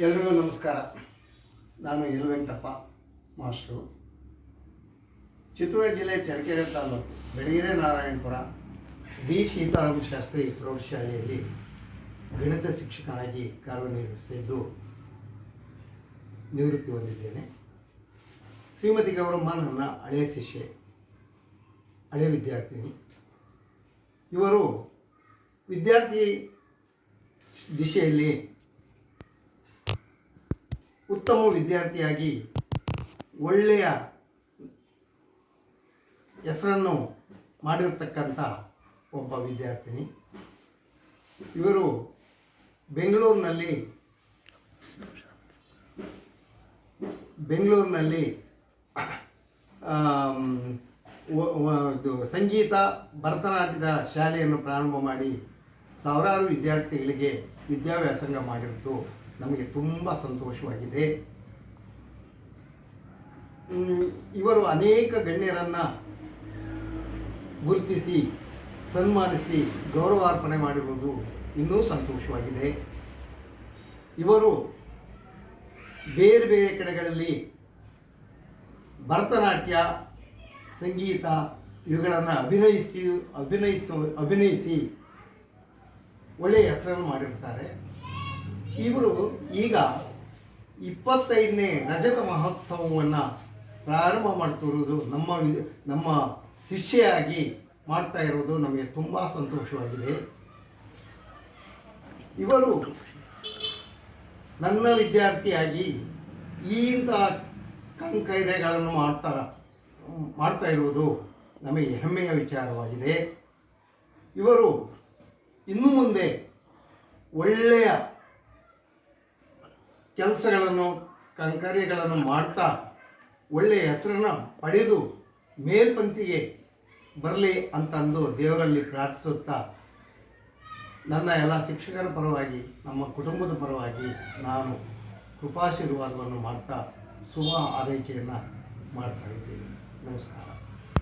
ಎಲ್ರಿಗೂ ನಮಸ್ಕಾರ. ನಾನು ಎಲ್ ವೆಂಕಟಪ್ಪ ಮಾಸ್ಟ್ರು. ಚಿತ್ರದುರ್ಗ ಜಿಲ್ಲೆ ಚಳ್ಳಕೆರೆ ತಾಲೂಕು ಬೆಳಗೆರೆ ನಾರಾಯಣಪುರ ಬಿ ಸೀತಾರಾಮ ಶಾಸ್ತ್ರಿ ಪ್ರೌಢಶಾಲೆಯಲ್ಲಿ ಗಣಿತ ಶಿಕ್ಷಕನಾಗಿ ಕಾರ್ಯನಿರ್ವಹಿಸಿದ್ದು ನಿವೃತ್ತಿ ಹೊಂದಿದ್ದೇನೆ. ಶ್ರೀಮತಿ ಗೌರಮ್ಮ ನನ್ನ ಹಳೆಯ ಶಿಷ್ಯೆ, ಹಳೆಯ ವಿದ್ಯಾರ್ಥಿನಿ. ಇವರು ವಿದ್ಯಾರ್ಥಿ ದಿಶೆಯಲ್ಲಿ ಉತ್ತಮ ವಿದ್ಯಾರ್ಥಿಯಾಗಿ ಒಳ್ಳೆಯ ಹೆಸರನ್ನು ಮಾಡಿರ್ತಕ್ಕಂಥ ಒಬ್ಬ ವಿದ್ಯಾರ್ಥಿನಿ. ಇವರು ಬೆಂಗಳೂರಿನಲ್ಲಿ ಸಂಗೀತ ಭರತನಾಟ್ಯದ ಶಾಲೆಯನ್ನು ಪ್ರಾರಂಭ ಮಾಡಿ ಸಾವಿರಾರು ವಿದ್ಯಾರ್ಥಿಗಳಿಗೆ ವಿದ್ಯಾಭ್ಯಾಸಂಗ ಮಾಡಿರುವುದು ನಮಗೆ ತುಂಬ ಸಂತೋಷವಾಗಿದೆ. ಇವರು ಅನೇಕ ಗಣ್ಯರನ್ನು ಗುರುತಿಸಿ ಸನ್ಮಾನಿಸಿ ಗೌರವಾರ್ಪಣೆ ಮಾಡಿರುವುದು ಇನ್ನೂ ಸಂತೋಷವಾಗಿದೆ. ಇವರು ಬೇರೆ ಬೇರೆ ಕಡೆಗಳಲ್ಲಿ ಭರತನಾಟ್ಯ, ಸಂಗೀತ ಇವುಗಳನ್ನು ಅಭಿನಯಿಸಿ ಒಳ್ಳೆಯ ಹೆಸರನ್ನು ಮಾಡಿರ್ತಾರೆ. ಇವರು ಈಗ 25ನೇ ರಜತ ಮಹೋತ್ಸವವನ್ನು ಪ್ರಾರಂಭ ಮಾಡ್ತಿರುವುದು ನಮ್ಮ ಶಿಷ್ಯೆಯಾಗಿ ಮಾಡ್ತಾ ಇರೋದು ನಮಗೆ ತುಂಬ ಸಂತೋಷವಾಗಿದೆ. ಇವರು ನನ್ನ ವಿದ್ಯಾರ್ಥಿಯಾಗಿ ಇಂಥ ಕೈಂಕರ್ಯಗಳನ್ನು ಮಾಡ್ತಾ ಇರುವುದು ನಮಗೆ ಹೆಮ್ಮೆಯ ವಿಚಾರವಾಗಿದೆ. ಇವರು ಇನ್ನು ಮುಂದೆ ಒಳ್ಳೆಯ ಕೆಲಸಗಳನ್ನು ಕಾರ್ಯಗಳನ್ನು ಮಾಡ್ತಾ ಒಳ್ಳೆಯ ಹೆಸರನ್ನು ಪಡೆದು ಮೇಲ್ಪಂಕ್ತಿಗೆ ಬರಲಿ ಅಂತಂದು ದೇವರಲ್ಲಿ ಪ್ರಾರ್ಥಿಸುತ್ತಾ ನನ್ನ ಎಲ್ಲ ಶಿಕ್ಷಕರ ಪರವಾಗಿ ನಮ್ಮ ಕುಟುಂಬದ ಪರವಾಗಿ ನಾನು ಕೃಪಾಶೀರ್ವಾದವನ್ನು ಮಾಡ್ತಾ ಶುಭ ಆರೈಕೆಯನ್ನು ಮಾಡ್ತಾ ಇದ್ದೀನಿ. ನಮಸ್ಕಾರ.